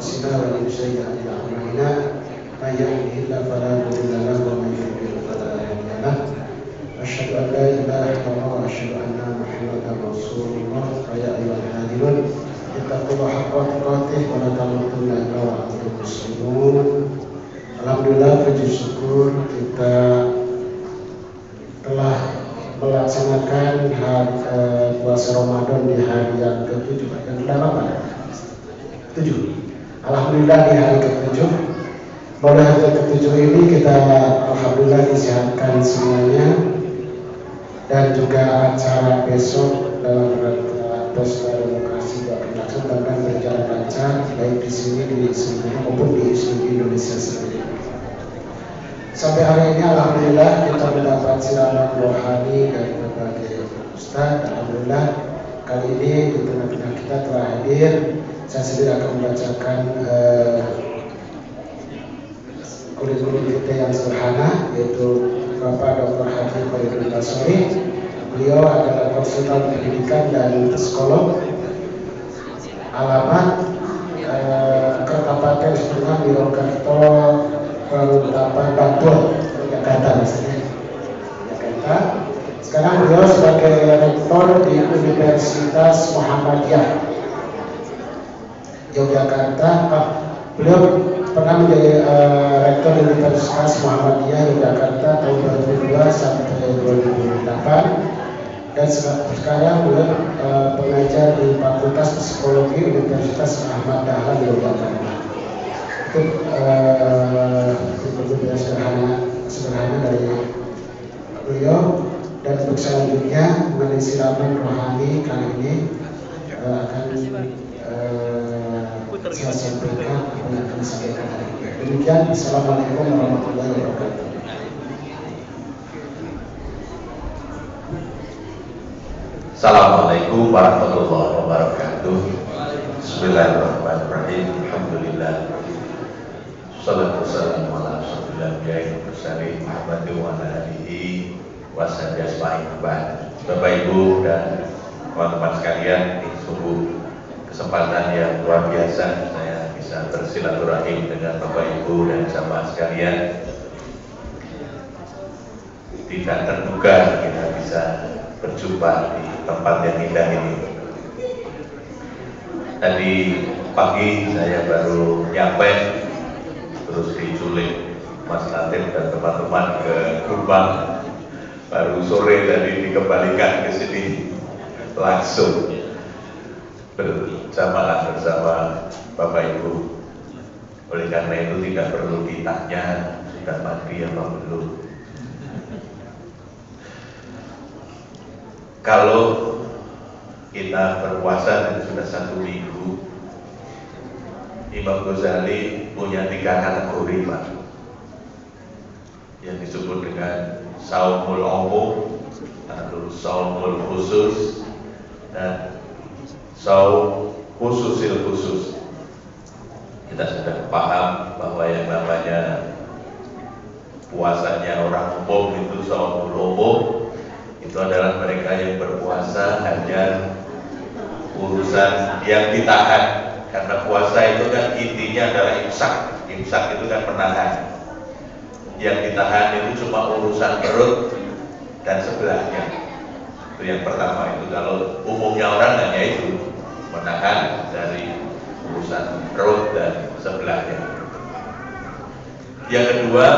أنفسنا ومن سيئات أعمالنا من يهده الله فلا مضل له ومن يضلل فلا هادي له أشهد أن لا إله إلا الله وأشهد أن محمدا رسول الله يا أيها الحاضرون اتقوا الله حق تقاته ولا تموتن إلا وأنتم مسلمون. Alhamdulillah, puji syukur kita telah melaksanakan puasa Ramadan di hari yang ke-7, yang ke-8, 7. Alhamdulillah di hari ke-7. Pada hari ke-7 ini kita alhamdulillah disehatkan semuanya, dan juga acara besok dalam rangka pesta demokrasi akan dilaksanakan dan berjalan lancar baik di sini di seluruh maupun di seluruh Indonesia sendiri. Sampai hari ini alhamdulillah kita mendapat siraman rohani dari berbagai ustaz. Alhamdulillah kali ini di tengah-tengah kita telah hadir. Saya sendiri akan membacakan kurikulum kita yang sederhana, yaitu Bapak Dr. Haji Faridul Basori. Beliau adalah konsultan pendidikan dan psikolog. Alamat Kabupaten Sungai Wirokerto, Balikpapan, Bantul, Jakarta misalnya. Jakarta. Sekarang beliau sebagai rektor di Universitas Muhammadiyah Yogyakarta. Beliau pernah menjadi rektor di Universitas Muhammadiyah Yogyakarta tahun 2002 sampai 2008. Dan sekarang beliau pengajar di Fakultas Psikologi Universitas Ahmad Dahlan di Yogyakarta. Itu sederhana dari beliau. Dan untuk selanjutnya mengenai siraman rohani kali ini akan saya sampaikan apa yang akan disampaikan hari ini. Demikian, Assalamualaikum warahmatullahi wabarakatuh. Assalamualaikum warahmatullahi wabarakatuh. Bismillahirrahmanirrahim. Alhamdulillah. Salatu wassalamu ala asyrofil anbiya'i wal mursalin Muhammadin wa ala alihi wa sahbihi ajma'in. Bapak Ibu dan teman-teman sekalian, ini sungguh kesempatan yang luar biasa saya bisa bersilaturahim dengan Bapak Ibu dan jamaah sekalian. Tidak terduga kita bisa berjumpa di tempat yang indah ini. Tadi pagi saya baru nyampe, terus diculik Mas Latif dan teman-teman ke Kubang. Baru sore tadi dikembalikan ke sini langsung berjamaah bersama Bapak Ibu. Oleh karena itu tidak perlu ditanya sudah mandi apa belum. Kalau kita berpuasa dan sudah 1 minggu, Imam Ghazali punya 3 kategori, Pak, yang disebut dengan saumul umum atau saumul khusus dan saum khususil khusus. Kita sudah paham bahwa yang namanya puasanya orang umum itu saumul umum, itu adalah mereka yang berpuasa hanya urusan yang ditahan. Karena puasa itu kan intinya adalah imsak. Imsak itu kan menahan. Yang ditahan itu cuma urusan perut dan sebelahnya. Itu yang pertama. Itu kalau umumnya orang hanya itu, menahan dari urusan perut dan sebelahnya. Yang kedua,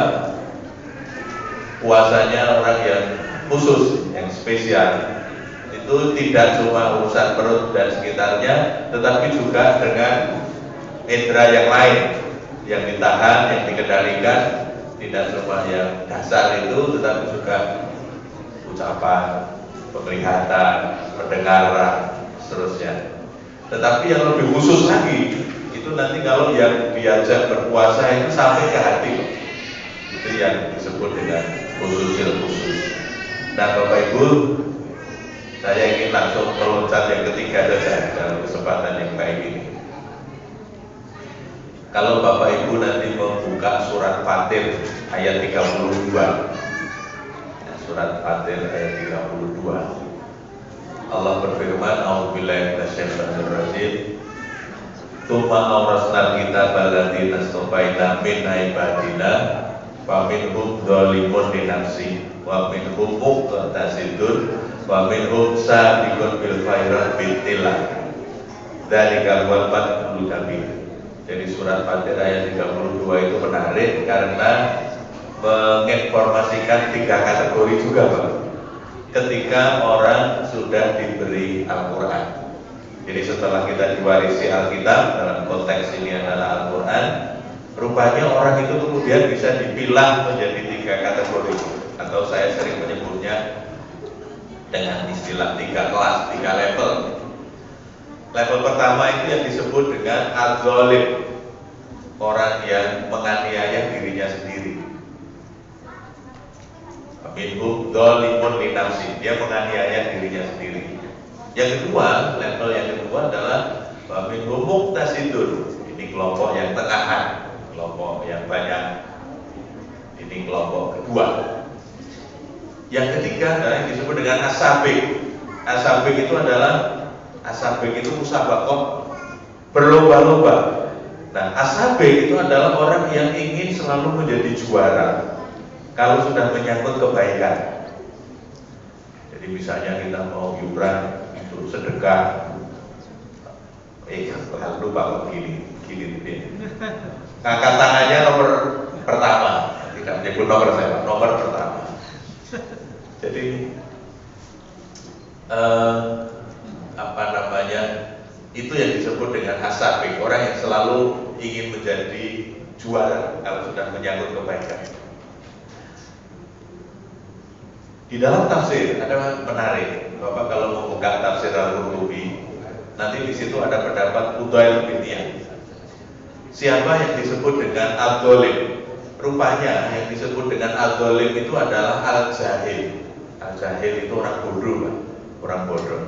puasanya orang yang khusus, yang spesial. Itu tidak cuma urusan perut dan sekitarnya, tetapi juga dengan indera yang lain yang ditahan, yang dikendalikan. Tidak cuma yang dasar itu, tetapi juga ucapan, penglihatan, pendengaran, seterusnya. Tetapi yang lebih khusus lagi, itu nanti kalau yang diajak berpuasa itu sampai ke hati. Itu yang disebut dengan khususil khusus. Nah, Bapak Ibu, saya ingin langsung meloncat yang ketiga saja dalam kesempatan yang baik ini. Kalau Bapak Ibu nanti membuka surat Fatir ayat 32, surat Fatir ayat 32, Allah berfirman, A'udzubillahi minasyaitonir rajim. Tuma aurasnal kitab allati nastofaina min ibadina wa minhum dzalimun li nafsi wa minhum muqtasidun wa minhum sabiqun bil khairat bitillah. Dzalika wal fadlul kabir. Jadi surat Fatir ayat 32 itu menarik karena menginformasikan 3 kategori juga, Pak. Ketika orang sudah diberi Al-Qur'an. Jadi setelah kita diwarisi Alkitab, dalam konteks ini adalah Al-Quran, rupanya orang itu kemudian bisa dipilah menjadi 3 kategori, atau saya sering menyebutnya dengan istilah 3 kelas, 3 level. Level pertama itu yang disebut dengan al-zalim, orang yang menganiaya dirinya sendiri. Minhum dzalimun li nafsi, dia menganiaya dirinya sendiri. Yang kedua, level yang kedua adalah minhum muqtasidun. Ini kelompok yang tengahan, kelompok yang banyak. Ini kelompok kedua. Yang ketiga adalah yang disebut dengan as-sabiq. As-sabiq itu adalah musabaqah, berlomba-lomba. Nah, as-sabiq itu adalah orang yang ingin selalu menjadi juara kalau sudah menyangkut kebaikan. Jadi misalnya kita mau iuran, sedekah, lupa kok gini ngangkat tangannya nomor pertama, tidak menyebut nomor saya, nomor pertama. Jadi itu yang disebut dengan as-sabiq, orang yang selalu ingin menjadi juara kalau sudah menyangkut kebaikan. Di dalam tafsir ada menarik, Bapak kalau membuka tafsir Al-Qurtubi, nanti di situ ada pendapat Fudail bin Iyad. Siapa yang disebut dengan al-zalim? Rupanya yang disebut dengan al-zalim itu adalah al-jahil. Al-jahil itu orang bodoh, Pak. Orang bodoh.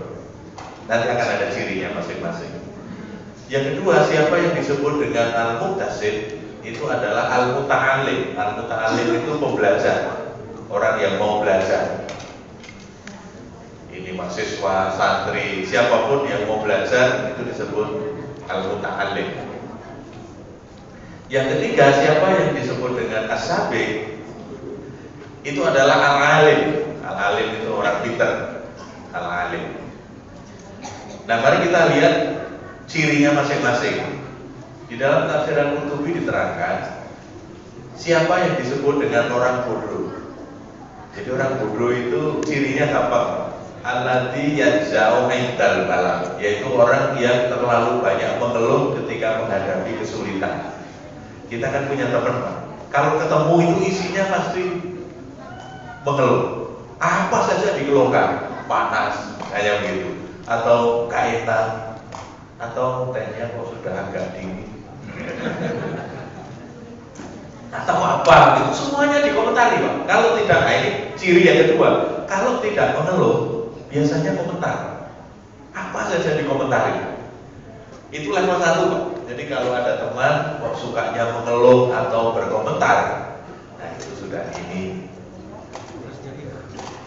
Nanti akan ada cirinya masing-masing. Yang kedua, siapa yang disebut dengan al-muqtasid? Itu adalah al-muta'allim. Al-muta'allim itu pembelajar, orang yang mau belajar. Ini mahasiswa, santri, siapapun yang mau belajar itu disebut al-muta'allim. Yang ketiga, siapa yang disebut dengan as-sabiq? Itu adalah al-alim. Al-alim itu orang pintar. Al-alim. Nah, mari kita lihat cirinya masing-masing. Di dalam tafsir Al-Qurtubi diterangkan siapa yang disebut dengan orang bodoh. Jadi orang bodoh itu cirinya gampang. Allati yajza'u indal balam, yaitu orang yang terlalu banyak mengeluh ketika menghadapi kesulitan. Kita kan punya teman, Pak. Kalau ketemu itu isinya pasti mengeluh. Apa saja dikeluhkan, panas, kayak begitu, atau kaitan, atau tehnya kok sudah agak dingin, atau apa gitu, semuanya dikomentari, Pak. Kalau tidak, nah ini ciri yang kedua. Kalau tidak mengeluh, biasanya komentar. Apa saja dikomentari. Itu level 1, Pak. Jadi kalau ada teman kok sukanya mengeluh atau berkomentar, nah itu sudah ini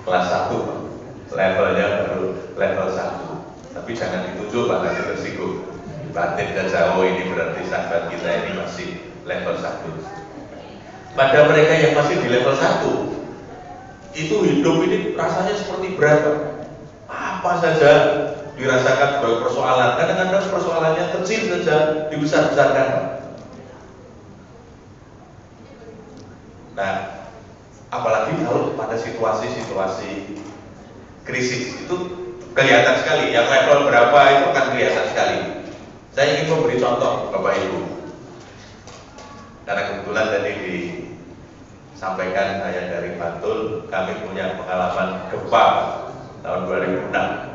kelas 1, Pak. Levelnya baru level 1. Tapi jangan ditunjuk, Pak, nanti tersinggung. Batin dan jauh ini berarti sahabat kita ini masih level 1. Pada mereka yang masih di level 1, itu hidup ini rasanya seperti berat, Pak. Apa saja dirasakan sebagai persoalan. Kadang-kadang persoalannya kecil saja dibesar-besarkan. Nah, apalagi kalau pada situasi-situasi krisis itu kelihatan sekali. Yang level berapa itu akan kelihatan sekali. Saya ingin memberi contoh, Bapak Ibu, karena kebetulan tadi disampaikan saya dari Bantul, kami punya pengalaman gempa tahun 2006.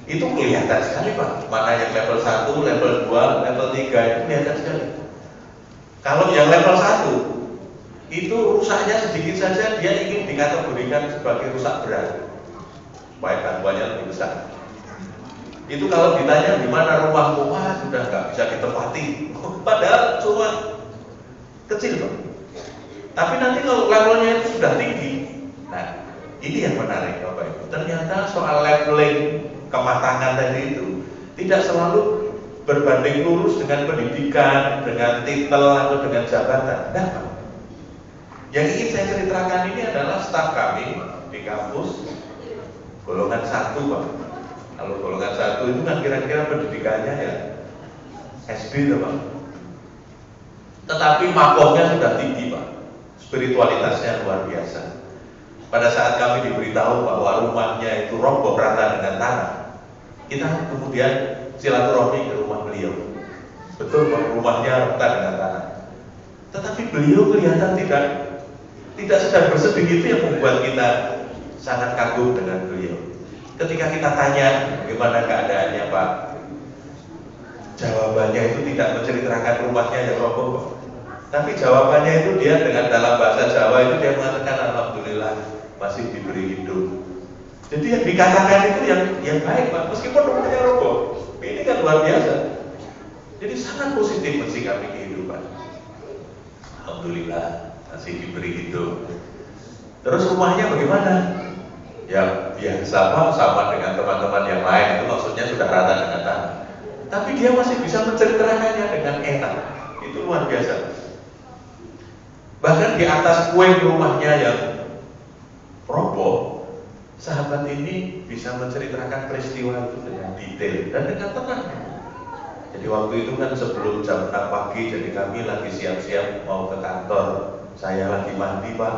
Itu kelihatan sekali, Pak. Mana yang level 1, level 2, level 3 itu kelihatan sekali. Kalau yang level 1 itu rusaknya sedikit saja, dia ingin dikategorikan sebagai rusak berat supaya gangguannya lebih besar. Itu kalau ditanya di mana rumahmu, wah sudah nggak bisa ditempati. Padahal cuma kecil, Pak. Tapi nanti kalau levelnya itu sudah tinggi, nah ini yang menarik, Bapak Ibu. Ternyata soal leveling kematangan tadi itu tidak selalu berbanding lurus dengan pendidikan, dengan titel atau dengan jabatan. Enggak, Pak. Yang ingin saya ceritakan ini adalah staf kami di kampus golongan 1, Pak. Kalau golongan 1 itu kan kira-kira pendidikannya ya SD, Pak. Tetapi makomnya sudah tinggi, Pak. Spiritualitasnya luar biasa. Pada saat kami diberitahu bahwa rumahnya itu roboh rata dengan tanah, kita kemudian silaturahmi ke rumah beliau. Betul, Pak, rumahnya rata dengan tanah. Tetapi beliau kelihatan tidak sedang bersedih. Itu yang membuat kita sangat kagum dengan beliau. Ketika kita tanya bagaimana keadaannya, Pak, jawabannya itu tidak menceritakan rumahnya yang roboh, Pak. Tapi jawabannya itu dia dengan dalam bahasa Jawa itu dia mengatakan alhamdulillah masih diberi hidup. Jadi yang dikatakan itu yang baik, Pak, meskipun rumahnya roboh. Ini kan luar biasa. Jadi sangat positif mensikapi kehidupan. Alhamdulillah masih diberi hidup. Terus rumahnya bagaimana? Ya biasa, Pak, sama dengan teman-teman yang lain. Itu maksudnya sudah rata dengan tanah. Tapi dia masih bisa menceritakannya dengan enak. Itu luar biasa. Bahkan di atas puing rumahnya yang roboh, sahabat ini bisa menceritakan peristiwa itu dengan detail dan dengan tenang. Jadi waktu itu kan sebelum jam 6 pagi, jadi kami lagi siap-siap mau ke kantor. Saya lagi mandi, Pak.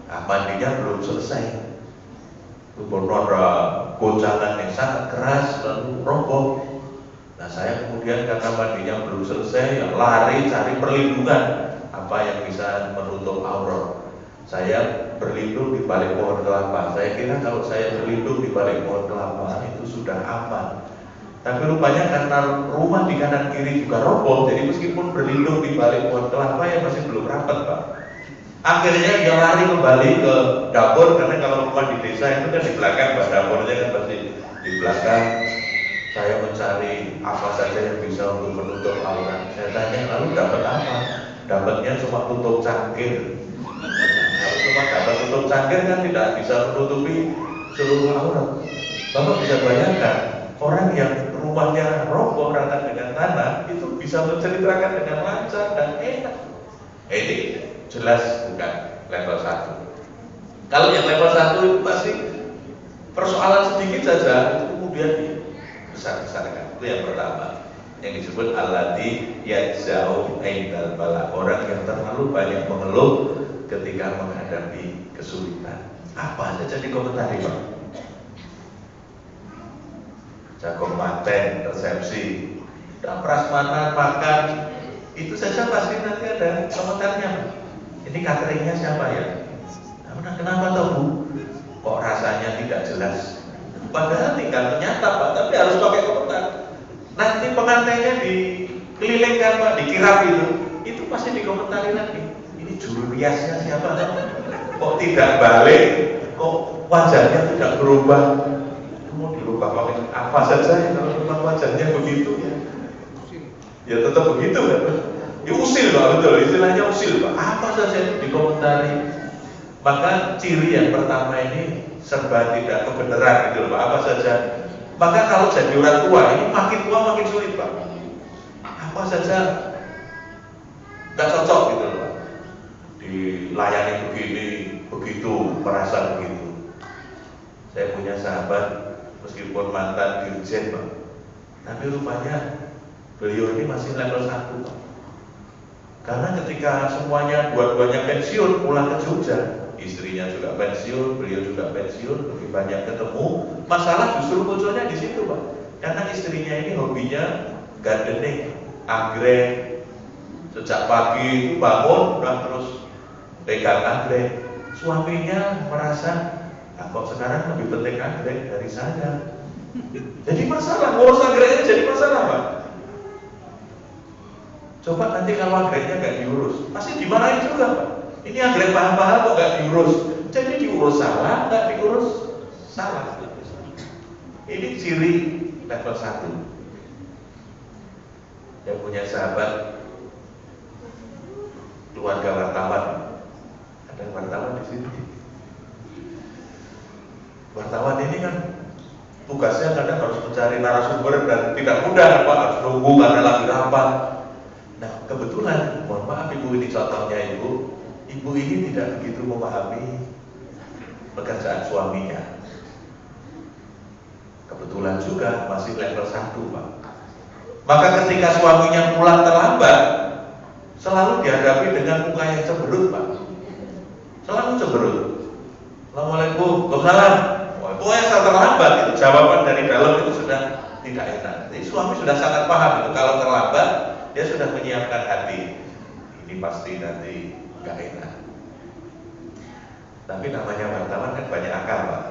Nah, mandinya belum selesai. Benar goncangan yang sangat keras lalu roboh. Nah, saya kemudian karena mandinya belum selesai, ya lari cari perlindungan apa yang bisa menutup aurat. Saya berlindung di balik pohon kelapa. Saya kira kalau saya berlindung di balik pohon kelapa itu sudah aman. Tapi rupanya karena rumah di kanan kiri juga roboh, jadi meskipun berlindung di balik pohon kelapa ya masih belum rapat, Pak. Akhirnya dia lari kembali ke dapur, karena kalau rumah di desa itu kan di belakang, Pak, dapurnya kan pasti di belakang. Saya mencari apa saja yang bisa untuk menutup aurat. Saya tanya, lalu dapat apa? Dapatnya cuma tutup cangkir. Kalau cuma dapat tutup cangkir kan tidak bisa menutupi seluruh aurat. Bapak bisa bayangkan, orang yang rumahnya roboh rata dengan tanah itu bisa menceritakan dengan lancar dan enak. Ini jelas bukan level 1. Kalau yang level 1 itu pasti persoalan sedikit saja itu kemudian besar-besarkan. Itu yang pertama, yang disebut allati yajza'u indal bala, orang yang terlalu banyak mengeluh ketika menghadapi kesulitan. Apa saja dikomentari, Pak? Jagung manten, resepsi, dan prasmanan, makan, itu saja pasti nanti ada komentarnya. Ini cateringnya siapa ya? Nah, kenapa tahu, Bu? Kok rasanya tidak jelas? Padahal tinggal menyantap, Pak, tapi harus pakai komentar. Nanti pengantinnya dikelilingkan, Pak, dikirap itu pasti dikomentari nanti. Ini juru riasnya siapa? Kok tidak balik? Kok wajahnya tidak berubah? Mau dirubah pakai apa saja ya, kalau memang wajahnya begitu ya tetap begitu kan? Ya usil, Pak, betul, istilahnya usil, Pak. Apa saja itu dikomentari. Maka ciri yang pertama ini serba tidak kebenaran gitu, Pak. Apa saja. Maka kalau jadi orang tua ini makin tua makin sulit, Pak. Apa saja nggak cocok gitu, Pak. Dilayani begini, begitu, merasa begitu. Saya punya sahabat meskipun mantan dirjen, Pak, tapi rupanya beliau ini masih level 1, Pak. Karena ketika semuanya dua-duanya pensiun pulang ke Jogja, istrinya juga pensiun, beliau juga pensiun, lebih banyak ketemu. Masalah justru munculnya di situ, Pak. Karena istrinya ini hobinya gardening, anggrek. Sejak pagi itu bangun udah terus pegang anggrek. Suaminya merasa, kok sekarang lebih penting anggrek dari saya. Jadi masalah, ngurus anggreknya jadi masalah, Pak. Coba nanti kalau anggreknya nggak diurus, pasti dimarahin juga, Pak. Ini anggrek paham-paham kok nggak diurus. Jadi diurus salah, nggak diurus salah. Ini ciri level 1. Yang punya sahabat keluarga wartawan. Ada wartawan di sini. Wartawan ini kan tugasnya kadang harus mencari narasumber dan tidak mudah, Pak, harus nunggu karena lagi rapat. Nah, kebetulan, mohon maaf Ibu, ini contohnya Ibu ini tidak begitu memahami pekerjaan suaminya. Kebetulan juga masih level 1, Pak. Maka ketika suaminya pulang terlambat, selalu dihadapi dengan muka yang cemberut, Pak. Selalu cemberut. Assalamualaikum, waalaikumsalam. Pokoknya saat terlambat, itu jawaban dari dalam itu sudah tidak enak. Jadi suami sudah sangat paham itu. Kalau terlambat, dia sudah menyiapkan hati. Ini pasti nanti nggak enak. Tapi namanya wartawan kan banyak akal, Pak.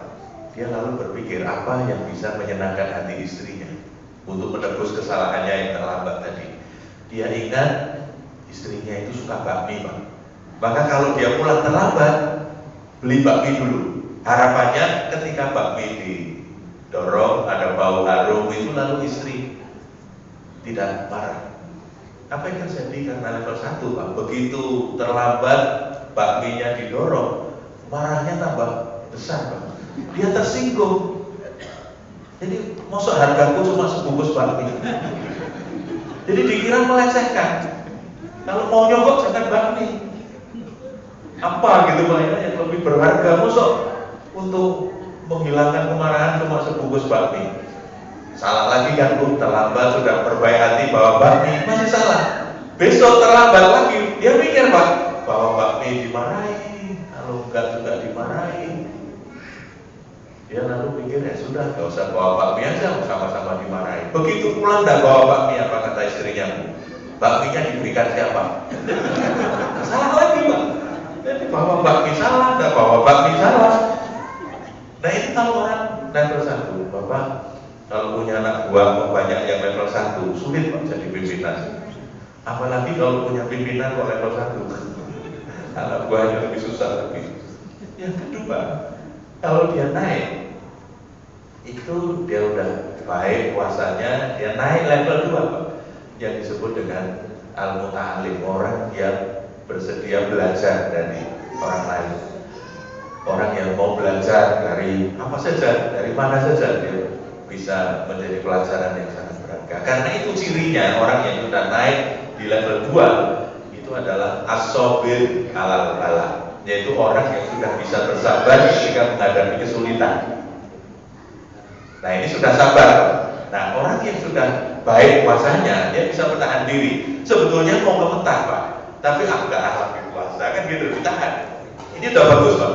Dia lalu berpikir apa yang bisa menyenangkan hati istrinya untuk menebus kesalahannya yang terlambat tadi. Dia ingat istrinya itu suka bakmi, Pak. Maka kalau dia pulang terlambat, beli bakmi dulu. Harapannya ketika bakmi didorong, ada bau harum itu, lalu istri tidak marah. Apa yang terjadi karena level 1, Pak? Begitu terlambat bakminya didorong, marahnya tambah besar, Pak. Dia tersinggung. Jadi mosok hargaku cuma sebungkus bakmi. Jadi dikira melecehkan. Kalau mau nyogok jangan bakmi. Apa gitu Pak yang lebih berharga, mosok untuk menghilangkan kemarahan cuma sebungkus bakmi. Salah lagi kan Bu, terlambat sudah berbaik hati bawa bakmi, masih salah. Besok terlambat lagi, dia mikir Pak, bawa bakmi dimarahi, kalau enggak juga dimarahi. Dia lalu pikir ya sudah, gak usah bawa bakmi aja, sama-sama dimarahi. Begitu pulang dah bawa bakmi, apa kata istrinya Bu? Bakminya diberikan siapa? Salah lagi Pak. Jadi bawa bakmi salah, enggak bawa bakmi salah. Nah ini kalau orang level 1, Bapak kalau punya anak buah banyak yang level 1, sulit Pak jadi pimpinan. Apalagi kalau punya pimpinan kok level 1, anak buahnya lebih susah lagi. Yang kedua, kalau dia naik, itu dia udah baik puasanya, dia naik level 2 Pak, yang disebut dengan al-muta'alim, orang yang bersedia belajar dari orang lain. Orang yang mau belajar dari apa saja, dari mana saja, dia bisa menjadi pelajaran yang sangat berharga. Karena itu cirinya orang yang sudah naik di level 2 itu adalah as-sabir alal bala, yaitu orang yang sudah bisa bersabar ketika menghadapi kesulitan. Nah ini sudah sabar. Nah orang yang sudah baik puasanya, dia bisa menahan diri. Sebetulnya mau gemetar Pak, tapi enggak alami puasa kan gitu, ditahan. Ini udah bagus Pak.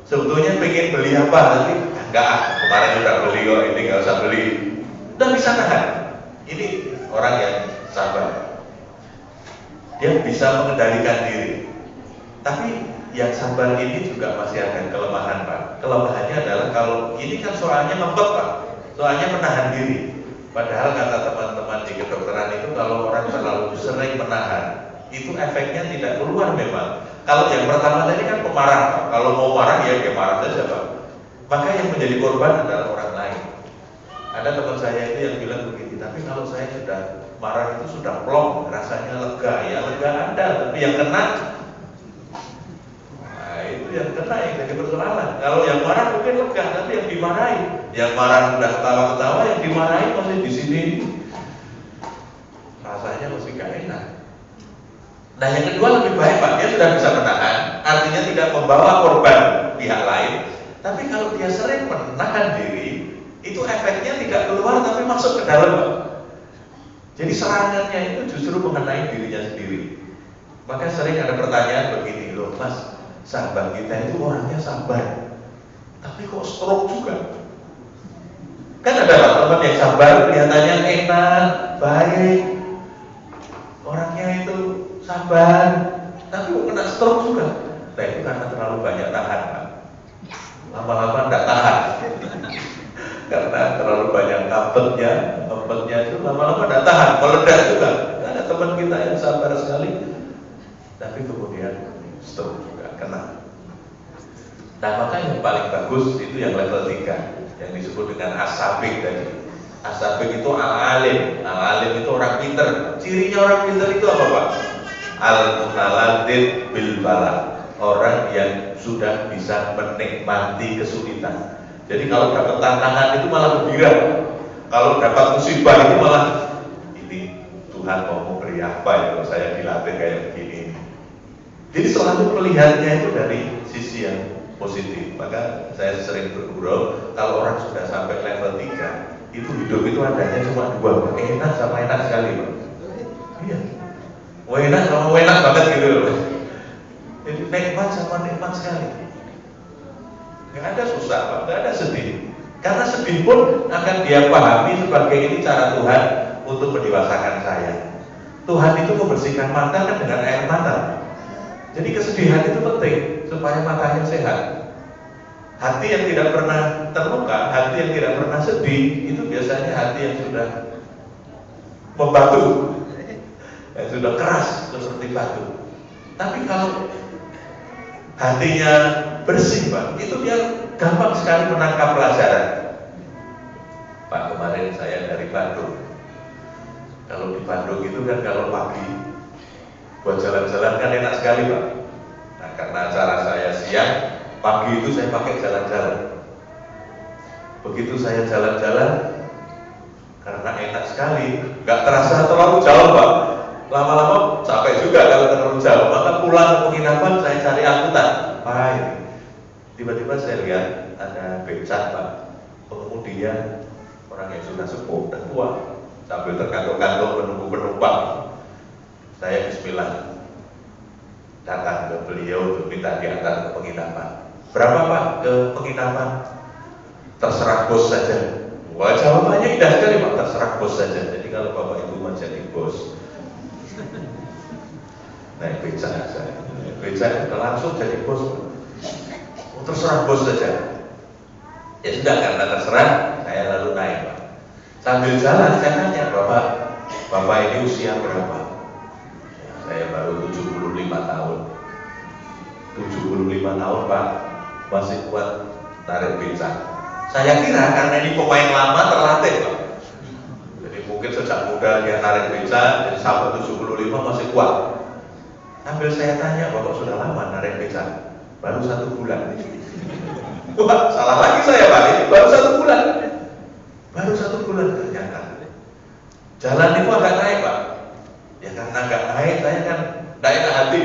Sebetulnya pengen beli apa, tapi enggak, kemarin udah beli kok, ini enggak usah beli. Udah bisa nahan. Ini orang yang sabar. Dia bisa mengendalikan diri. Tapi yang sabar ini juga masih ada kelemahan Pak. Kelemahannya adalah kalau ini kan soalnya ngempet Pak, soalnya menahan diri. Padahal kata teman-teman di kedokteran itu kalau orang terlalu sering menahan, itu efeknya tidak keluar memang. Kalau yang pertama tadi kan pemarah Pak. Kalau mau marah ya dia marah saja Pak. Maka yang menjadi korban adalah orang lain. Ada teman saya itu yang bilang begini, tapi kalau saya sudah marah itu sudah plong, rasanya lega. Ya lega ada, tapi yang kena, nah itu yang kena yang jadi persoalan. Kalau yang marah mungkin lega, tapi yang dimarahi, yang marah udah ketawa-ketawa, yang dimarahi masih di sini, rasanya masih gak enak. Nah yang kedua lebih baik Pak, dia sudah bisa menahan, artinya tidak membawa korban pihak lain. Tapi kalau dia sering menahan diri, itu efeknya tidak keluar tapi masuk ke dalam Pak. Jadi serangannya itu justru mengenai dirinya sendiri. Maka sering ada pertanyaan begini, loh Mas, sahabat kita itu orangnya sabar, tapi kok stroke juga? Kan ada teman yang sabar, kelihatannya enak, baik, orangnya itu sabar, tapi kok kena stroke juga? Nah itu karena terlalu banyak tahan Pak. Lama-lama tidak tahan. Karena terlalu banyak ngempetnya itu lama-lama tidak tahan, meledak juga. Ada teman kita yang sabar sekali, tapi kemudian stroke juga kena. Nah maka yang paling bagus itu yang level 3, yang disebut dengan as-sabik tadi. As-sabik itu al-alim. Al-alim itu orang pinter. Cirinya orang pinter itu apa Pak? Al-mutaladid bil bala, orang yang sudah bisa menikmati kesulitan. Jadi kalau dapat tantangan itu malah gembira, kalau dapat musibah itu malah ini Tuhan mau memberi apa ya kalau saya dilatih kayak begini. Jadi selalu melihatnya itu dari sisi yang positif. Maka saya sering bergurau, kalau orang sudah sampai level 3, itu hidup itu adanya cuma dua, enak sama enak sekali, Pak. Iya, enak sama enak banget gitu loh. Jadi nikmat sama nikmat sekali. Gak ada susah, Pak, gak ada sedih. Karena sedih pun akan dia pahami sebagai ini cara Tuhan untuk mendewasakan saya. Tuhan itu membersihkan mata kan dengan air mata. Jadi kesedihan itu penting supaya matanya sehat. Hati yang tidak pernah terluka, hati yang tidak pernah sedih, itu biasanya hati yang sudah membatu, yang sudah keras seperti batu. Tapi kalau hatinya bersih, Pak, itu dia gampang sekali menangkap pelajaran. Pak, kemarin saya dari Bandung. Kalau di Bandung itu kan kalau pagi buat jalan-jalan kan enak sekali, Pak. Nah, karena acara saya siang, pagi itu saya pakai jalan-jalan. Begitu saya jalan-jalan, karena enak sekali, nggak terasa terlalu jauh, Pak. Lama-lama capek juga kalau terlalu jauh. Maka pulang ke penginapan saya cari angkutan. Baik. Tiba-tiba saya lihat ada becak, Pak. Pengemudinya orang yang sudah sepuh dan tua, sambil terkantung-kantung menunggu penumpang. Saya bismillah datang ke beliau untuk minta diantar ke penginapan. Berapa, Pak, ke penginapan? Terserah bos saja. Wah, jawabannya indah sekali, Pak. Terserah bos saja. Jadi kalau Bapak Ibu mau jadi bos, naik becak saya. Becak langsung jadi bos. Oh, terserah bos saja. Ya sudah, karena terserah, saya lalu naik, Pak. Sambil jalan saya tanya, Bapak ini usia berapa? Ya, saya baru 75 tahun. 75 tahun, Pak, masih kuat tarik becak. Saya kira karena ini pemain lama terlatih, Pak. Jadi mungkin sejak muda dia tarik becak, jadi sampai 75 masih kuat. Sambil saya tanya, Bapak sudah lama narik becak? Baru 1 bulan. Wah, salah lagi saya, Pak. Ini baru 1 bulan. Baru 1 bulan ternyata. Jalan itu agak naik, Pak. Ya karena agak naik, saya kan tidak enak hati.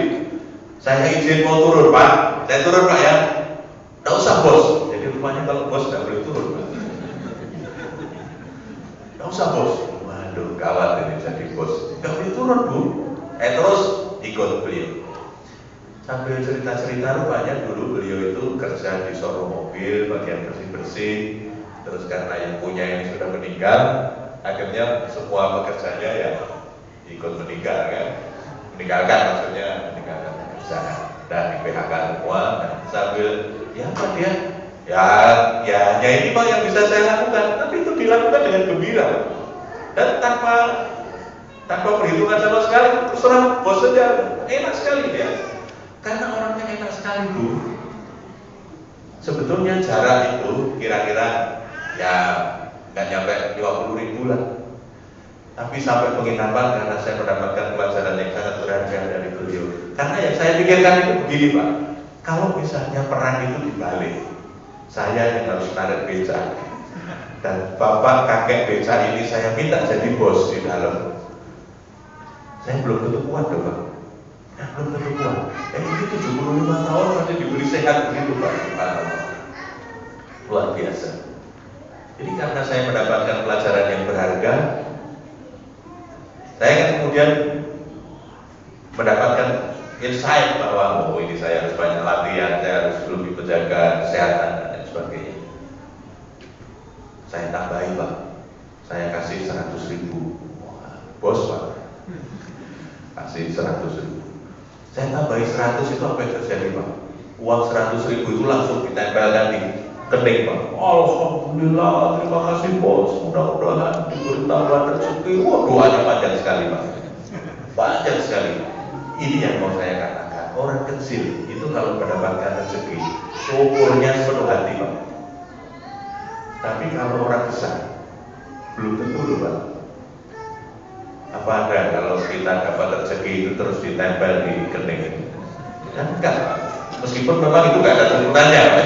Saya izin mau turun, Pak. Saya turun, Pak, ya. Tidak usah, bos. Jadi rupanya kalau bos tidak boleh turun, Pak. Tidak usah, bos. Waduh, gawat ini jadi bos. Tidak boleh turun, Bu. Terus ikut beliau. Sambil cerita-cerita, rupanya dulu beliau itu kerja di showroom mobil, bagian bersih-bersih. Terus karena yang punya ini sudah meninggal, akhirnya semua pekerjanya ya ikut meninggal, kan? Meninggalkan, maksudnya meninggalkan pekerjaan dan di PHK semua. Dan sambil ya apa dia? Ya hanya ini, Pak, yang bisa saya lakukan. Tapi itu dilakukan dengan gembira dan tanpa perhitungan sama sekali. Terserah bos saja, enak sekali dia. Karena orangnya enak sekali, Bu. Sebetulnya jarak itu kira-kira ya nggak nyampe 50.000 lah. Tapi sampai penginapan karena saya mendapatkan pelajaran yang sangat berharga dari beliau. Karena yang saya pikirkan itu begini, Pak. Kalau misalnya perang itu dibalik, saya yang harus tarik becak, dan bapak kakek becak ini saya minta jadi bos di dalam. Saya belum tentu kuat, dong, Pak. Ya, belum tentu kuat. Ini 75 tahun masih diberi sehat begitu, Pak. Luar biasa. Jadi karena saya mendapatkan pelajaran yang berharga, saya kan kemudian mendapatkan insight bahwa oh ini saya harus banyak latihan, saya harus lebih menjaga kesehatan dan lain sebagainya. Saya tambahin, Pak. Saya kasih 100.000. Bos, Pak. Kasih 100.000. Saya tambahin 100, itu apa yang terjadi, Pak? Uang 100.000 itu langsung ditempelkan di kening, Pak. Alhamdulillah, terima kasih, bos. Mudah-mudahan diberi tambahan rezeki. Wah, doanya panjang sekali, Pak. Panjang sekali. Ini yang mau saya katakan. Orang kecil itu kalau mendapatkan rezeki, syukurnya sepenuh hati, Pak. Tapi kalau orang besar, belum tentu loh, Pak. Apa ada kalau kita dapat rezeki itu terus ditempel di kening? Kan enggak, Pak. Meskipun memang itu enggak ada turunannya, Pak.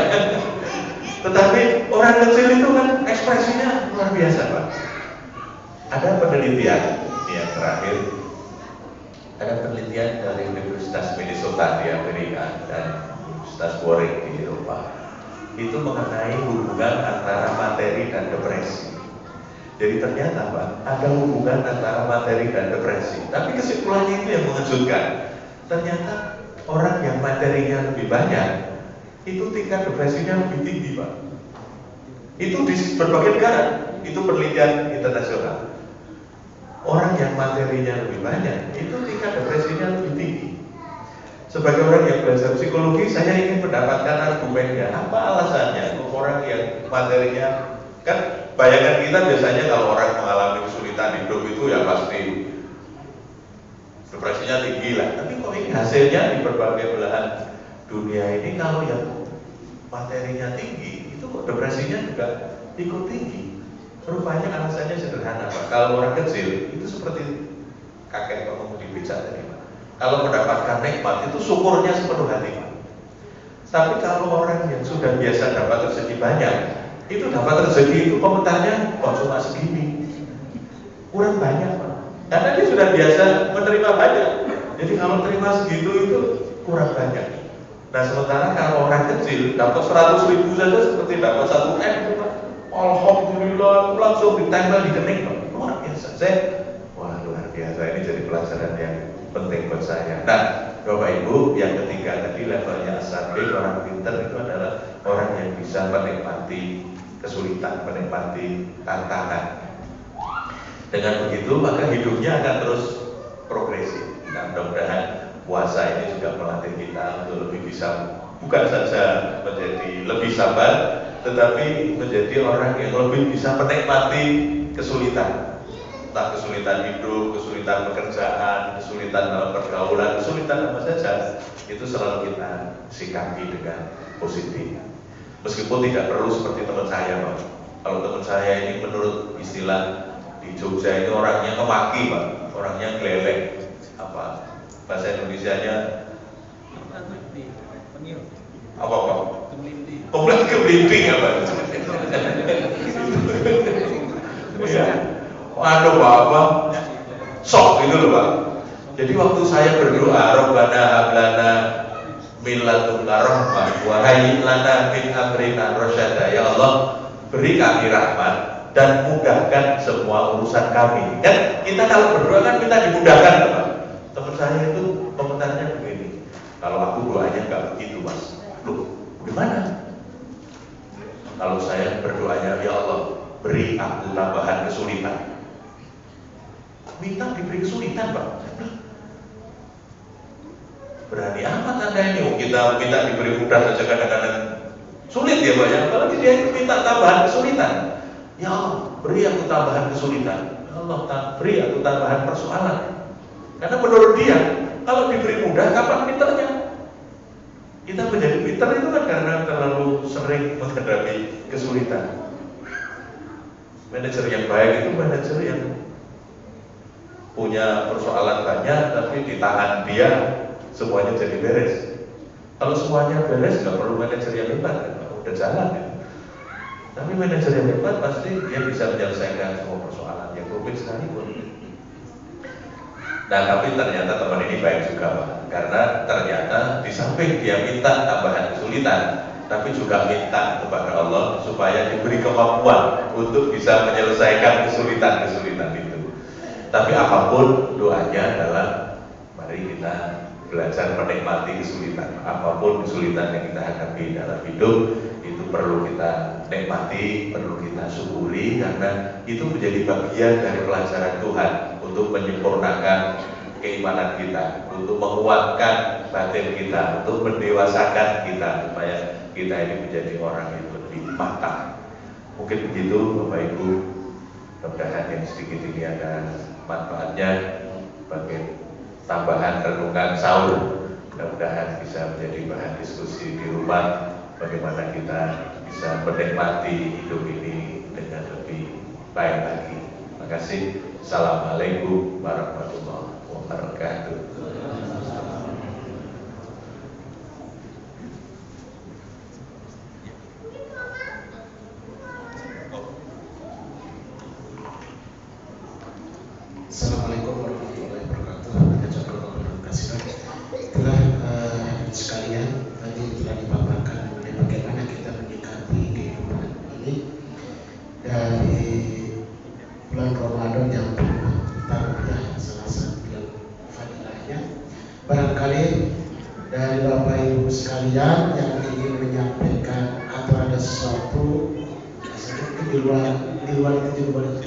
Tetapi orang kecil itu kan ekspresinya luar biasa, Pak. Ada penelitian yang terakhir, ada penelitian dari Universitas Minnesota di Amerika dan Universitas Warwick di Eropa, itu mengenai hubungan antara materi dan depresi. Jadi ternyata, Pak, ada hubungan antara materi dan depresi. Tapi kesimpulannya itu yang mengejutkan. Ternyata orang yang materinya lebih banyak, itu tingkat depresinya lebih tinggi, Pak. Itu di berbagai negara, itu penelitian internasional. Orang yang materinya lebih banyak, itu tingkat depresinya lebih tinggi. Sebagai orang yang belajar psikologi, saya ingin mendapatkan argumennya. Apa alasannya orang yang materinya, kan bayangan kita biasanya kalau orang mengalami kesulitan hidup itu ya pasti depresinya tinggi lah. Tapi kok ini hasilnya di berbagai belahan dunia ini, kalau yang materinya tinggi, itu kok depresinya juga ikut tinggi. Rupanya alasannya sederhana, Pak. Kalau orang kecil itu seperti kakek ngomong di becak tadi, Pak. Kalau mendapatkan nikmat itu syukurnya sepenuh hati, Pak. Tapi kalau orang yang sudah biasa dapat rezeki banyak, itu dapat rezeki itu komentarnya kok cuma segini, kurang banyak, Pak. Karena dia sudah biasa menerima banyak. Jadi kalau terima segitu itu kurang banyak. Nah sementara kalau orang kecil dapat 100.000 saja seperti dapat 1 M, Pak. Alhamdulillah, langsung ditempel di kening, Pak. Luar biasa. Wah luar biasa, ini jadi pelajaran yang penting buat saya. Nah, Bapak Ibu, yang ketiga tadi levelnya as-sabir, orang pintar itu adalah orang yang bisa menikmati kesulitan, menikmati tantangan. Dengan begitu maka hidupnya akan terus progresif. Nah, mudah-mudahan puasa ini juga melatih kita untuk lebih bisa, bukan saja menjadi lebih sabar, tetapi menjadi orang yang lebih bisa menikmati kesulitan. Entah kesulitan hidup, kesulitan pekerjaan, kesulitan dalam pergaulan, kesulitan apa saja, itu selalu kita sikapi dengan positif. Meskipun tidak perlu seperti teman saya, Pak. Kalau teman saya ini menurut istilah di Jogja itu orangnya kemaki, Pak. Orangnya geleleng. Apa bahasa Indonesianya? Apa, Pak? Kemelinting apa? Ya. Waduh, Pak, sok gitu loh, Pak. Jadi waktu saya berdoa, Rabbana hablana min ladunka rahmah wa hayyi lana min amrina rasyada. Ya Allah, beri kami rahmat dan mudahkan semua urusan kami. Kan kita kalau berdoa kan kita dimudahkan, Pak. Teman saya itu komentarnya begini, kalau aku doanya nggak begitu, Mas. Loh, gimana? Kalau saya berdoanya, ya Allah, beri aku tambahan kesulitan. Minta diberi kesulitan, Pak. Berani amat Anda ini. Oh, kita minta diberi mudah saja kadang-kadang sulit ya, Pak. Apalagi dia itu minta tambahan kesulitan. Ya Allah, beri aku tambahan kesulitan. Ya Allah, beri aku tambahan persoalan. Karena menurut dia, kalau diberi mudah, kapan pinternya? Kita menjadi pinter itu kan karena terlalu sering menghadapi kesulitan. Manajer yang baik itu manajer yang punya persoalan banyak, tapi di tangan dia semuanya jadi beres. Kalau semuanya beres, nggak perlu manajer yang hebat, udah jalan ya. Tapi manajer yang hebat pasti dia bisa menyelesaikan semua persoalan yang rumit sekalipun. Nah, tapi ternyata teman ini baik juga, Pak. Karena ternyata di samping dia minta tambahan kesulitan, tapi juga minta kepada Allah supaya diberi kemampuan untuk bisa menyelesaikan kesulitan-kesulitan itu. Tapi apapun doanya adalah mari kita belajar menikmati kesulitan. Apapun kesulitan yang kita hadapi dalam hidup itu perlu kita nikmati, perlu kita syukuri, karena itu menjadi bagian dari pelajaran Tuhan untuk menyempurnakan keimanan kita, untuk menguatkan batin kita, untuk mendewasakan kita supaya kita ini menjadi orang yang lebih matang. Mungkin begitu, Bapak Ibu. Mudah-mudahan yang sedikit ini ada manfaatnya sebagai tambahan renungan sahur. Mudah-mudahan bisa menjadi bahan diskusi di rumah bagaimana kita bisa menikmati hidup ini dengan lebih baik lagi. Terima kasih. Assalamualaikum warahmatullahi wabarakatuh. barangkali dari Bapak Ibu sekalian yang ingin menyampaikan atau ada sesuatu di luar itu juga boleh.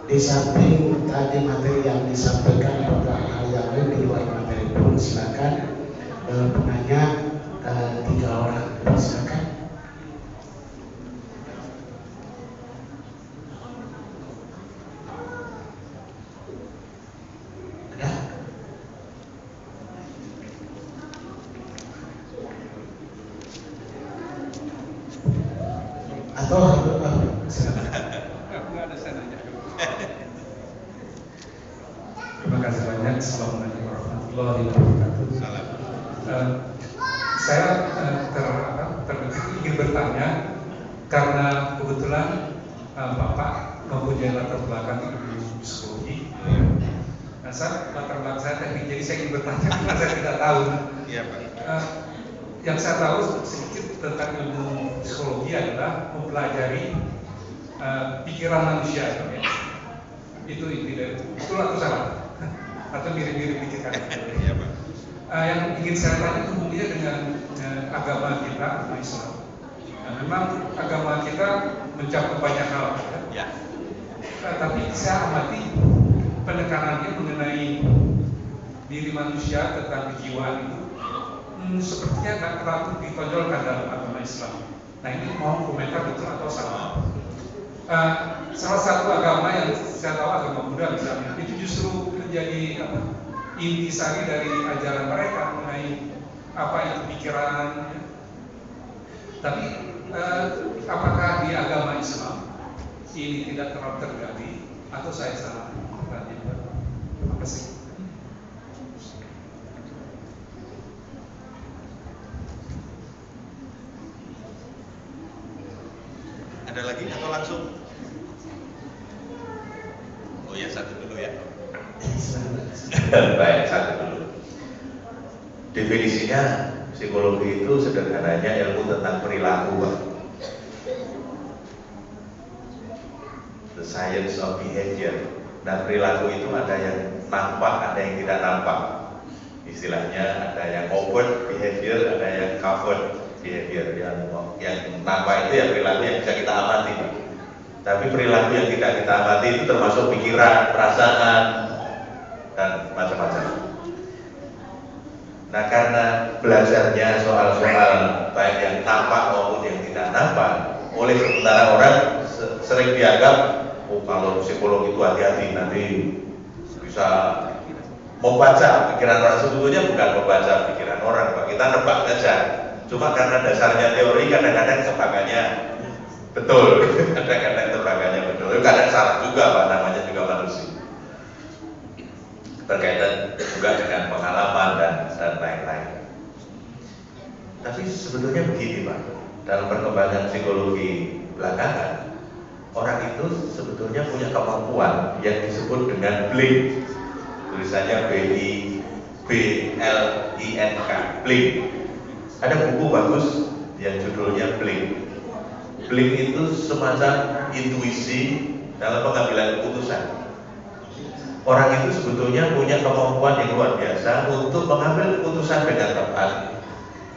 Di samping tadi materi yang disampaikan, apakah hal yang lain di luar materi pun silakan. Penanya 3 orang, silakan. Ada? Atau silakan. Terima kasih banyak. Assalamualaikum warahmatullahi wabarakatuh. Saya ingin bertanya karena kebetulan Bapak mempunyai latar belakang ilmu psikologi. Nah, latar belakang saya teknik, jadi saya ingin bertanya karena saya tidak tahu. Iya, Pak. Yang saya tahu sedikit tentang ilmu psikologi adalah mempelajari pikiran manusia. Itu inti dari betul atau salah? Atau mirip-mirip pikiran? Iya, Pak. Yang ingin saya tanya itu hubungannya dengan agama kita, Islam. Nah, memang agama kita mencakup banyak hal, Ya. Tapi saya amati penekanannya mengenai diri manusia tentang kejiwaan itu sepertinya tidak terlalu ditonjolkan dalam agama Islam. Nah, ini mau komentar betul atau salah? Salah satu agama yang saya tahu, agama Buddha misalnya, itu justru menjadi intisari dari ajaran mereka mengenai apa itu pikiran. Tapi apakah di agama Islam ini tidak terlalu terjadi atau saya salah? Terima kasih. Ada lagi atau langsung? Oh ya, satu dulu ya. Baik, satu dulu. Definisinya psikologi itu sederhananya ilmu tentang perilaku, Pak. The science of behavior. Nah, perilaku itu ada yang nampak, ada yang tidak nampak. Istilahnya ada yang overt behavior, ada yang covert behavior. Yang nampak itu ya perilaku yang bisa kita amati, Pak. Tapi perilaku yang tidak kita amati itu termasuk pikiran, perasaan, dan macam-macam. Nah, karena belajarnya soal-soal baik yang nampak maupun yang tidak nampak, oleh sementara orang sering dianggap, oh kalau psikolog itu hati-hati nanti bisa membaca pikiran orang. Sebetulnya bukan membaca pikiran orang, Pak. Kita nebak saja. Cuma karena dasarnya teori, kadang-kadang tebakannya betul, kadang-kadang tebakannya betul, kadang salah juga, Pak. Namanya juga manusia. Berkaitan juga dengan pengalaman dan lain-lain. Tapi sebetulnya begini, Pak, dalam perkembangan psikologi belakangan, orang itu sebetulnya punya kemampuan yang disebut dengan blink. Tulisannya B-I-B-L-I-N-K, blink. Ada buku bagus yang judulnya Blink. Blink itu semacam intuisi dalam pengambilan keputusan. Orang itu sebetulnya punya kemampuan yang luar biasa untuk mengambil keputusan dengan tepat.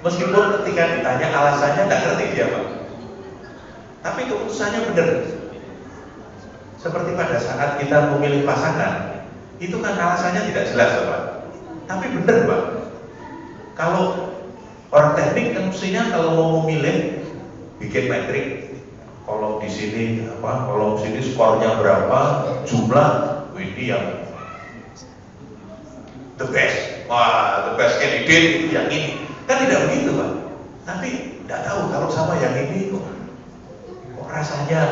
Meskipun ketika ditanya alasannya tidak ngerti dia, Pak. Tapi keputusannya benar. Seperti pada saat kita memilih pasangan, itu kan alasannya tidak jelas, Pak. Tapi benar, Pak. Kalau orang teknik kan mestinya kalau mau memilih bikin metrik. Kalau di sini kalau di sini skornya berapa, jumlah ini yang the best. Wah, the best candidate itu yang ini. Kan tidak begitu, Pak. Tapi tidak tahu kalau sama yang ini kok rasanya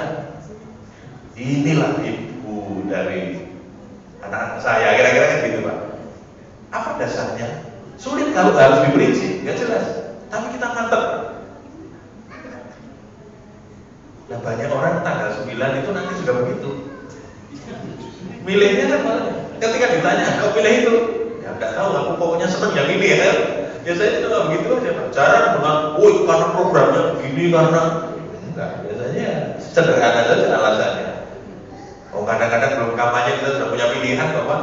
inilah ibu dari anak saya, kira-kira kan gitu, Pak. Apa dasarnya? Sulit kalau harus diperinci, nggak jelas. Tapi kita mantep. Nah, banyak orang tanggal 9 itu nanti sudah begitu. Milihnya kan ketika ditanya, kau pilih itu? Ya nggak tahu, aku pokoknya seneng yang ini ya. Biasanya itu nggak begitu aja, Pak. Cara dengan, karena programnya begini, karena enggak. Biasanya sederhana saja alasannya. Oh, kadang-kadang belum kampanye kita sudah punya pilihan, Bapak.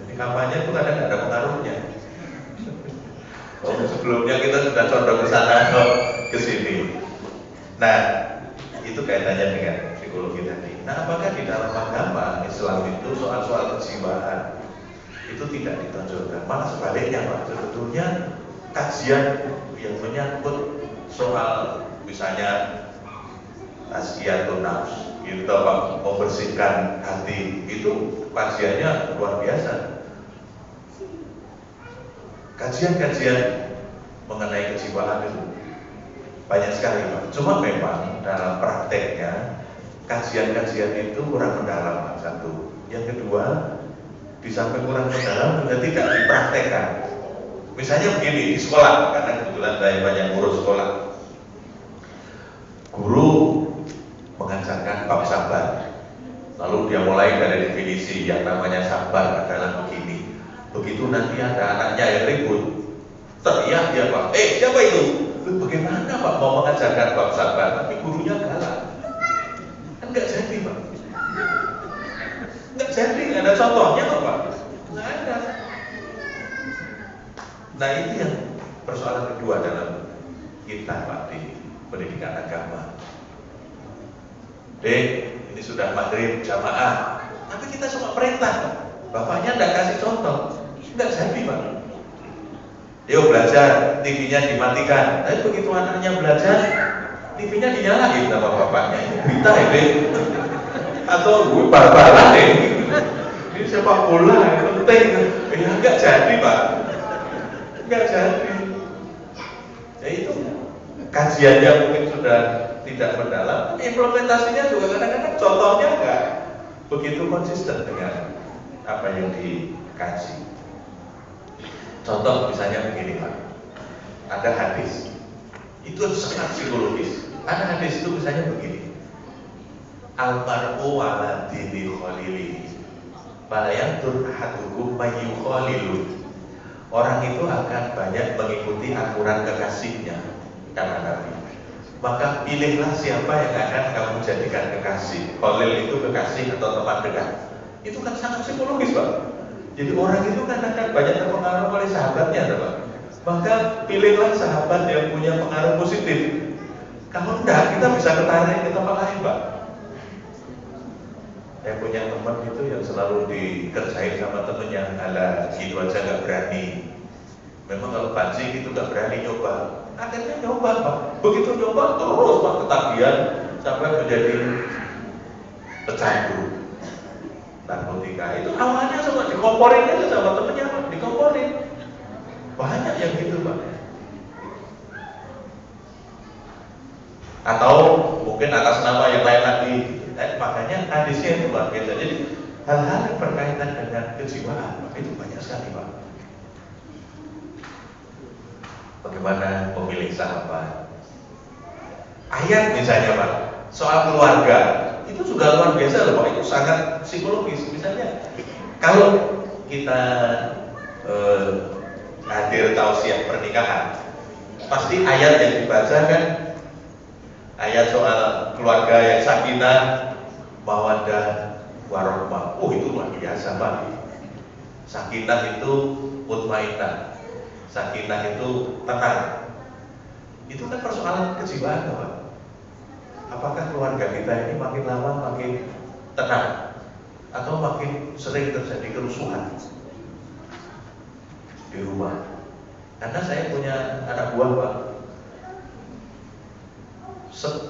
Jadi kampanye itu kadang ada pengaruhnya. Sebelumnya kita sudah condong ke sana ke sini. Nah, itu kaitannya dengan psikologi tadi. Nah, apakah di dalam agama Islam itu soal-soal kejiwaan itu tidak ditonjolkan? Malah sebaliknya, Pak. Sebetulnya kajian yang menyangkut soal misalnya tazkiyatun nafs, itu Pak, membersihkan hati, itu kajiannya luar biasa. Kajian-kajian mengenai kejiwaan itu banyak sekali, Pak. Cuma memang dalam prakteknya kajian-kajian itu kurang mendalam, Pak. Satu. Yang kedua, di samping kurang mendalam juga tidak dipraktekkan. Misalnya begini, di sekolah, karena kebetulan saya banyak ngurus sekolah. Guru mengajarkan bab sabar. Lalu dia mulai dari definisi yang namanya sabar adalah begini. Begitu nanti ada anaknya yang ribut, teriak dia, Pak, siapa itu? Bagaimana Pak mau mengajarkan bab sabar tapi gurunya galak? Kan nggak jadi, Pak. Nggak jadi, nggak ada contohnya kok, Pak. Nggak ada. Nah, itu yang persoalan kedua dalam kita, Pak, di pendidikan agama. Dek, ini sudah maghrib jamaah, tapi kita cuma perintah, Pak. Bapaknya nggak kasih contoh, nggak jadi, Pak. Yuk belajar, TV-nya dimatikan. Tapi begitu anaknya belajar, TV-nya dinyalain sama bapaknya. Ini berita ini, atau bal-balan ini sepak bola penting. Ya nggak jadi, Pak. Nggak jadi. Ya itu kajiannya mungkin sudah tidak mendalam, implementasinya juga kadang-kadang contohnya nggak begitu konsisten dengan apa yang dikaji. Contoh misalnya begini, Pak, ada hadis, itu sangat psikologis. Ada hadis itu misalnya begini, almar'u ala dini khalilihi, falayantur ahadukum mayu khalilu. Orang itu akan banyak mengikuti aturan kekasihnya, kata Nabi. Maka pilihlah siapa yang akan kamu jadikan kekasih. Khalil itu kekasih atau teman dekat. Itu kan sangat psikologis, Pak. Jadi orang itu kan akan banyak terpengaruh oleh sahabatnya, Pak. Maka pilihlah sahabat yang punya pengaruh positif. Kalau enggak, kita bisa ketarik ke tempat lain, Pak. Saya punya teman itu yang selalu dikerjain sama temennya, ala gitu aja nggak berani. Memang kalau pancing itu nggak berani nyoba. Akhirnya nyoba, Pak. Begitu nyoba terus, Pak, ketagihan sampai menjadi pecandu narkotika. Itu awalnya cuma dikomporin aja sama temennya, Pak, dikomporin. Banyak yang gitu, Pak. Atau mungkin atas nama yang lain lagi. Makanya hadisnya itu luar biasa. Jadi hal-hal yang berkaitan dengan kejiwaan, Pak, itu banyak sekali, Pak. Bagaimana memilih sahabat? Ayat misalnya, Pak, soal keluarga. Itu juga luar biasa loh, Pak. Itu sangat psikologis. Misalnya kalau kita hadir tausiah pernikahan, pasti ayat yang dibaca kan ayat soal keluarga yang sakinah, mawaddah, warahmah. Itu luar biasa, Pak. Sakinah itu mutmainnah, sakinah itu tenang. Itu kan persoalan kejiwaan, Pak. Apakah keluarga kita ini makin lama makin tenang atau makin sering terjadi kerusuhan di rumah? Karena saya punya anak buah, Pak.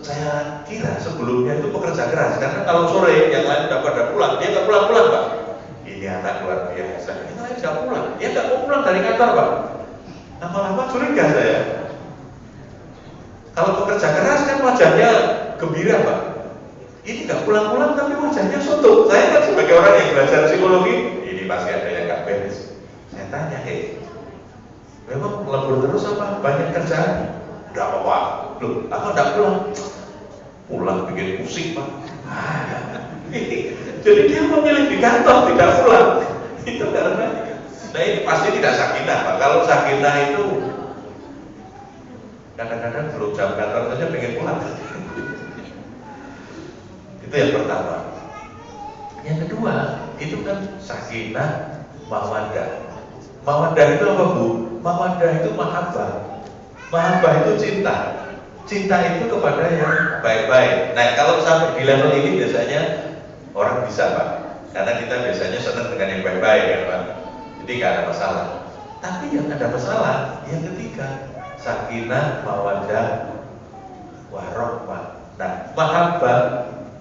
Saya kira sebelumnya itu pekerja keras, karena kalau sore yang lain udah pada pulang, dia nggak pulang-pulang, Pak. Ini anak luar biasa. Ini lain nggak pulang, dia nggak mau pulang dari kantor, Pak. Lama-lama curiga saya. Kalau pekerja keras kan wajahnya gembira, Pak. Ini nggak pulang-pulang tapi wajahnya suntuk. Saya kan sebagai orang yang belajar psikologi, ini pasti ada yang nggak beres. Saya tanya, memang lembur terus apa? Banyak kerjaan? Udah apa? Loh, apa nggak pulang? Pulang bikin pusing, Pak. Jadi dia memilih di kantor, tidak pulang. Itu karena, nah ini pasti tidak sakinah, Pak. Kalau sakinah itu kadang-kadang belum jam kantor saja pengen pulang. Itu yang pertama. Yang kedua, itu kan sakinah, mawaddah. Mawaddah itu apa, Bu? Mawaddah itu mahabbah. Mahabbah itu cinta. Cinta itu kepada yang baik-baik. Nah, kalau sampai di level ini biasanya orang bisa, Pak. Karena kita biasanya senang dengan yang baik-baik, kan, Pak. Jadi nggak ada masalah. Tapi yang ada masalah, yang ketiga, sakinah, mawaddah, warahmah. Nah, mahabbah,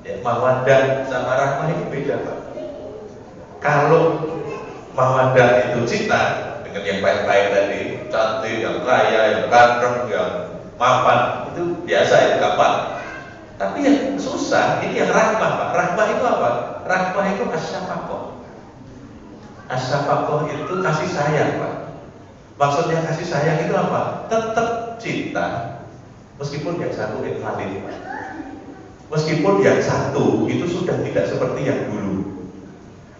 ya, mawaddah sama rahmah itu beda, Pak. Kalau mawaddah itu cinta dengan yang baik-baik tadi, cantik, yang kaya, yang ganteng, yang mapan, itu biasa, itu gampang. Tapi yang susah, ini yang rahmah, Pak. Rahmah itu apa? Rahmah itu asyafaqah. Asyafaqah itu kasih sayang, Pak. Maksudnya kasih sayang itu apa? Tetap cinta, meskipun yang satu invalid, Pak. Meskipun yang satu itu sudah tidak seperti yang dulu.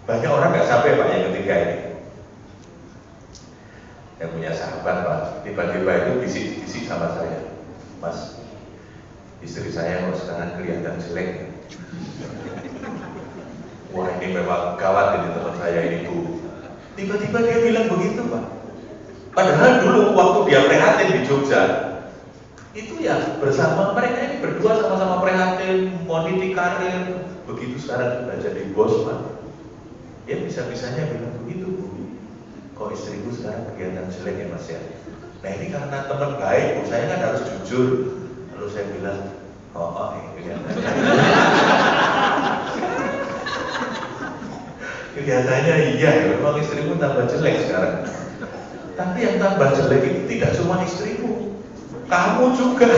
Banyak orang nggak sampai, Pak, yang ketiga ini. Yang punya sahabat, Pak, tiba-tiba itu bisik-bisik sama saya, Mas, istri saya kok sekarang kelihatan jelek. Wah, ini memang gawat ini teman saya ini, Bu. Tiba-tiba dia bilang begitu, Pak. Padahal dulu waktu dia prihatin di Jogja, itu ya bersama mereka ini berdua sama-sama prihatin, meniti karir. Begitu sekarang sudah jadi bos, Pak, dia bisa-bisanya bilang begitu, Bu. Kok istriku sekarang kelihatan jelek ya, Mas, ya? Nah, ini karena teman baik, Bu, saya kan harus jujur. Lalu saya bilang, kelihatannya iya, memang istrimu tambah jelek sekarang. Tapi yang tambah jelek itu tidak cuma istrimu, kamu juga.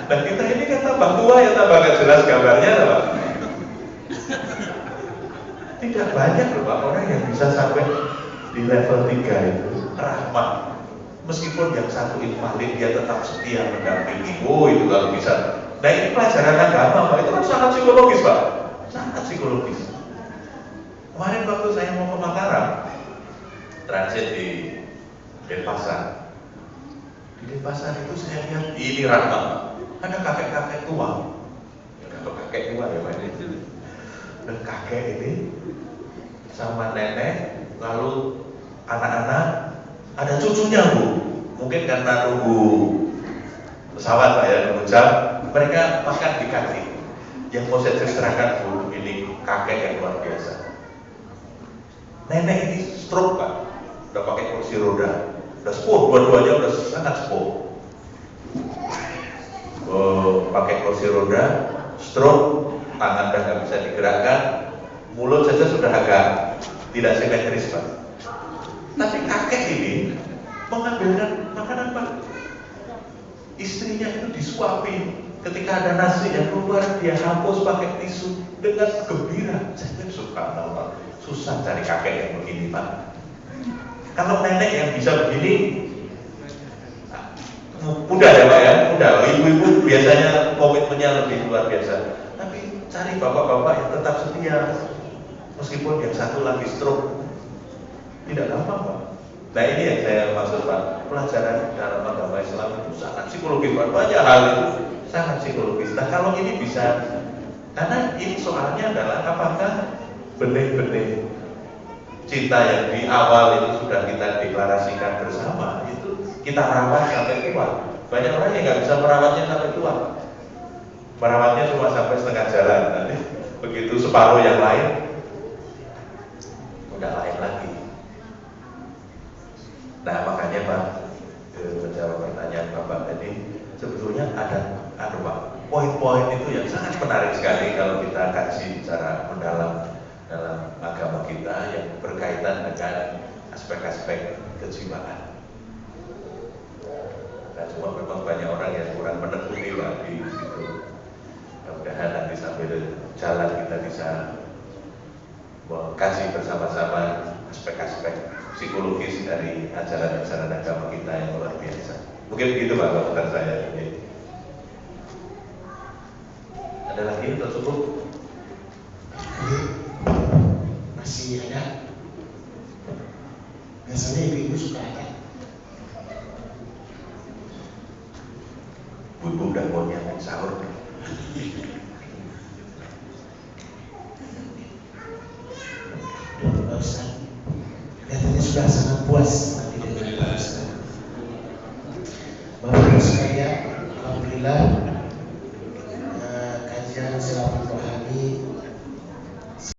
Nah, kita ini kan tambah tua ya, tambah gak jelas gambarnya, Pak. Tidak banyak loh, Pak, orang yang bisa sampai di level 3 itu rahmat. Meskipun yang satu invalid, dia tetap setia mendampingi. Oh, itu kalau bisa. Nah, ini pelajaran agama, Pak. Itu kan sangat psikologis, Pak. Sangat psikologis. Kemarin waktu saya mau ke Mataram, transit di Denpasar. Di Denpasar itu saya lihat ini rahmat. Ada kakek-kakek tua. Ada kakek tua ya, Pak. Dan kakek ini sama nenek, lalu anak-anak, ada cucunya, Bu. Mungkin karena nunggu pesawat, Pak, ya, nunggu jam, mereka makan di kaki. Yang mau saya ceritakan, Bu, ini kakek yang luar biasa. Nenek ini stroke, Pak, udah pakai kursi roda, udah sepuh, dua-duanya udah sangat sepuh. Pakai kursi roda, stroke, tangan udah nggak bisa digerakkan, mulut saja sudah agak tidak simetris, Pak. Tapi kakek ini mengambilkan makanan, Pak. Istrinya itu disuapin. Ketika ada nasi yang keluar, dia hapus pakai tisu dengan gembira. Saya subhanallah, susah cari kakek yang begini, Pak. Kalau nenek yang bisa begini, mudah ya, Pak, ya, mudah. Ibu-ibu biasanya komitmennya lebih luar biasa. Tapi cari bapak-bapak yang tetap setia, meskipun yang satu lagi stroke, tidak gampang, Pak. Nah, ini yang saya maksud, Pak. Pelajaran dalam agama Islam itu sangat psikologis, Pak. Banyak hal itu sangat psikologis. Nah, kalau ini bisa, karena ini soalnya adalah apakah benih-benih cinta yang di awal itu sudah kita deklarasikan bersama, itu kita rawat sampai tua. Banyak orang yang nggak bisa merawatnya sampai tua. Merawatnya cuma sampai setengah jalan. Nanti begitu separuh yang lain, udah lain lagi. Nah, makanya, Pak, menjawab pertanyaan Bapak tadi, sebetulnya ada Pak, poin-poin itu yang sangat menarik sekali kalau kita kaji secara mendalam dalam agama kita yang berkaitan dengan aspek-aspek kejiwaan. Nah, cuma memang banyak orang yang kurang menekuni, Pak, di situ. Mudah-mudahan nanti sambil jalan kita bisa mengkaji bersama-sama aspek-aspek psikologis dari ajaran-ajaran agama kita yang luar biasa. Mungkin begitu, Pak, komentar saya. Ada lagi atau cukup? Masih ada. Biasanya ibu-ibu suka ada. Bu udah mau nyiapin sahur. Ustaz, kelihatannya sudah sangat puas Alhamdulillah kajian silaturahmi